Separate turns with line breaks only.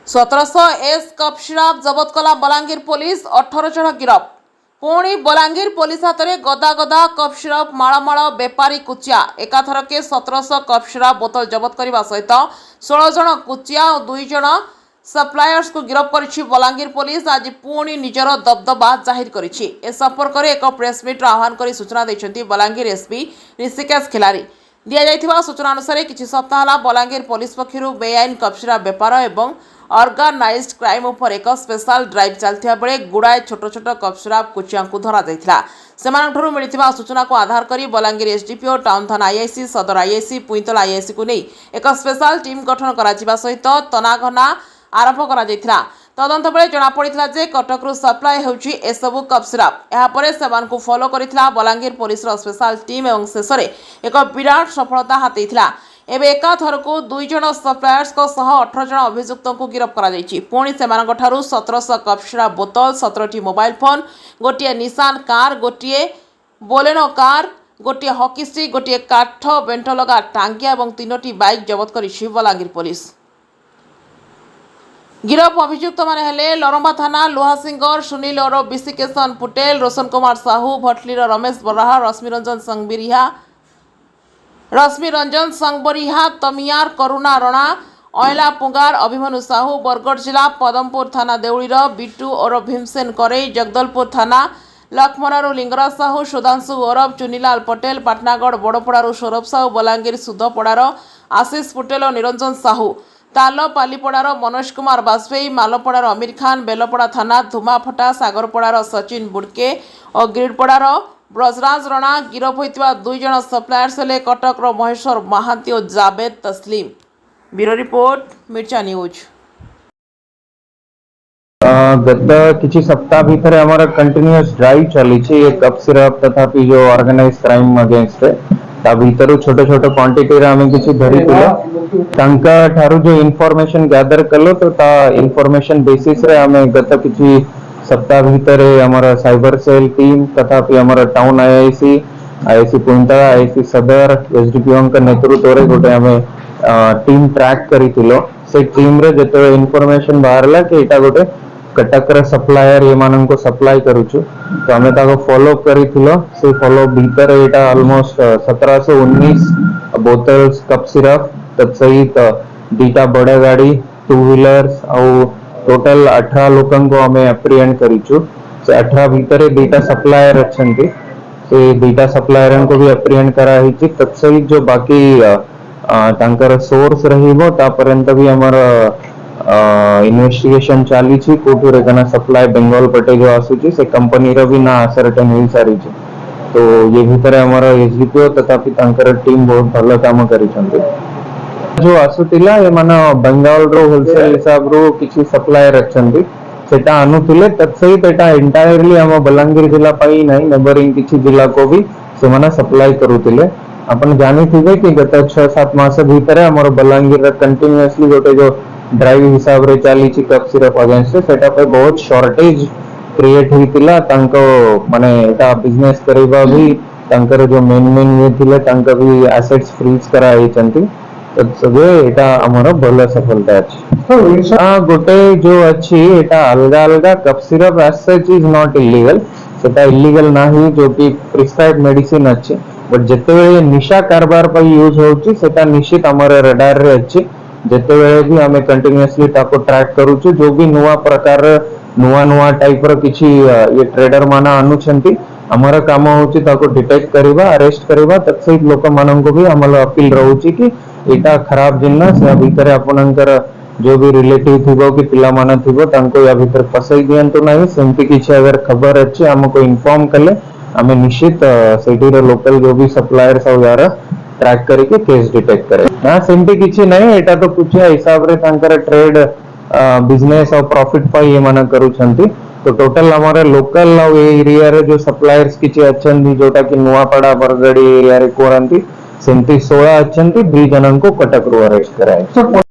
1700 S cup syrup जबत कला Balangir police 18 जन गिरफ। पुणी बलांगीर पुलिस हाथ में गदा गदा कप सिराप माळमाळ बेपारी कुचिया एकाथरके 1700 कप सिराप बोतल जबत करने सहित 16 जन कुचिया और 2 जन सप्लायर्स को गिरफ करिछि बलांगीर पुलिस। आज पुणी निजर दबदबा जाहिर करिछि। ए संपर्क में एक प्रेसमिट आह्वान कर सूचना देइछन्ति बलांगीर एसपी ऋषिकेश खिलारी। दिया जाइथिबा सूचना अनुसार किछि सप्ताह होला बलांगीर पुलिस पक्षरु बेआईन कप सिराप बेपार एवं ऑर्गेनाइज्ड क्राइम उपर एक स्पेशल ड्राइव चलथिया बेले गुड़ाए छोट छोट कप सिराप कुचिया को धरा जाइथिला। सेमानठरु मिलिथिबा सूचना को आधार करी बलांगीर एसडीपीओ टाउन थाना आईआईसी सदर आईआईसी पुईतला आईआईसी को नहीं एक स्पेशल टीम गठन करा सहित तनाघना आरंभ करा जाइथिला। तदंत बेले जना पड़िथिला जे कटकरू सप्लाय हेउछि एसबु कप सिराप। एहा परे सेमान को फॉलो करिथिला बलांगीर पुलिस रो स्पेशल टीम एवं शेषरे एक विराट सफलता हातेइथिला। एबे एकाथरकू 2 जन सप्लायर्स को सह 18 जन अभियुक्तों को गिरफ करा जाइछि। पुणी सेमानक ठारू 1700 कप सिराप बोतल 17टी मोबाइल फोन गोटिए निशान कार गोटिए बोलेनो कार गोटिए हॉकी स्टिक गोटिए काठ बेंट लगा टांगिया और 3टी बाइक जबत करिछि बलांगीर पुलिस। गिरफ अभियुक्त माने हेले लरंबा थाना लोहासिंगर सुनील और बिसिकेशन पुटेल रोशन कुमार साहू भटलीर रमेश बराहा रश्मि रंजन संगबरिहा तमियार करुणा रणा अयला पुंगार अभिमन्यु साहू बरगढ़ जिला पदमपुर थाना देउलीर बिट्टू और भीमसेन करे जगदलपुर थाना लक्ष्मणरू लिंगराज साहू सुधांशु ओरफ चुनीलाल पटेल पाटनागढ़ बड़पड़ारू सौरभ साहू बलांगीर सुधपड़ार आशीष पुटेल और निरंजन साहू ताल पालीपड़ार मनोज कुमार बाजपेयी मालपड़ार अमीर खान बेलपड़ा थाना धुमाफटा सागरपड़ार सचिन बुड़के और गिरपड़ार ब्रजराज रणा गिरफ होइतिबा 2 जन सप्लायर्स हेले कटकर महेश्वर महांती और जावेद तस्लीम। ब्यूरो रिपोर्ट मिर्चा न्यूज।
गत किसी सप्ताह भीतर हमारा कंटिन्यूअस ड्राइव चली कप सिरप तथा जो ऑर्गेनाइज क्राइम अगेंस्ट भीतर छोटे छोटे क्वांटिटी आम किसी धरी ठारू जो इनफॉरमेशन गैदर कलो तो इनफॉरमेशन बेसिस रे आम गत किसी सप्ताह भीतर हमारा साइबर सेल टीम तथा हमारा टाउन आईआईसी पुईतला आईआईसी सदर एसडीपीओ नेतृत्व रे गोटे आम टीम ट्रैक करिथिलो। से टीम रे जते इनफॉरमेशन बाहरला कि एटा गोटे कटक रे सप्लायर ये मानन को सप्लाई करूछु तो हमें ताको फॉलो करिथिलो। से फॉलो भीतर एटा ऑलमोस्ट 1719 बोतल्स कप सिरप तत्सहित 2टा बड़ा गाड़ी 2 व्हीलर्स और टोटल 18 लोकन को हमें एप्रिहेंड करिछु। से 18 भीतर 2टा सप्लायर अछंती से 2टा सप्लायर को भी एप्रिहेंड करा हिची। तत्सहित जो बाकी तांकर सोर्स रहिबो ता पर्यंत भी हमारा इन्वेस्टिगेशन चाली छी कोठू रे कना सप्लाई बेंगल पटे जो आसुची से कंपनी रो भी ना सर्टेन होई सारी छी। तो ये भीतर हमारा एसडीपीओ तथा तांकर टीम बहुत भलो काम करिसंती। जो आसुतिला ये माने बंगाल रो होलसेल हिसाब रो किछि सप्लायर अछंती सेटा अनुतिले तत्सहित एटा एंटायरली हम बलांगीर जिला पाई नहीं नेबरिंग किछि जिला को भी से माने सप्लाई करूतिले। अपन जानी थिबे कि गत 6-7 मास भीतर हमर बलांगीर रे कंटीन्यूअसली गोटे जो ड्राइव हिसाब रे चाली छि कप सिरप अगेंस्ट सेटा पे बहुत शॉर्टेज क्रिएट होइतिला। तांको माने एटा बिजनेस करबा भी तांकर जो मेन ये थिले तांका भी एसेट्स फ्रीज करा हिचंती तत्सबे एटा हमर भलो सफलता अछि। गोटे जो अछि एटा अलगा अलगा cup syrup as such is not illegal सेटा इलीगल नाही जो कि प्रिस्क्राइब मेडिसिन अछि बट जते निशा कारबार पर यूज होउची सेटा निश्चित हमर रडार रे अछि। जते भी हमें कंटिन्यूअसली ताको ट्रैक करूछु जो भी नुवा प्रकार नुवा टाइप रो किछि ये ट्रेडर माना अनुछंती हमारा काम होउची ताको डिटेक्ट करबा अरेस्ट करबा तत्सहित लोक मानन को भी हमर अपील रहउची कि एटा खराब जिन्ना से भीतर आपनकर जो भी रिलेटिव थिबो कि पिला माना थिबो तांको या भीतर फसई दियंतु नाही। सेमती किछि अगर खबर अछि हमको इन्फॉर्म कले हमें निश्चित सिटी रे लोकल जो भी सप्लायर्स हो यार ट्रैक करके केस डिटेक्ट करे ना। सेमती किछि नाही एटा तो कुछ हिसाब रे तांकर ट्रेड बिजनेस और प्रॉफिट पाई ये माना करूछंती। तो टोटल हमारे लोकल और एरिया रे जो सप्लायर्स किछि अछंती जोटा कि नुआपड़ा बरगड़ी एरिया रे कोरंती सेमती 16 अछंती 2 जनन को कटक रो अरेस्ट कराए।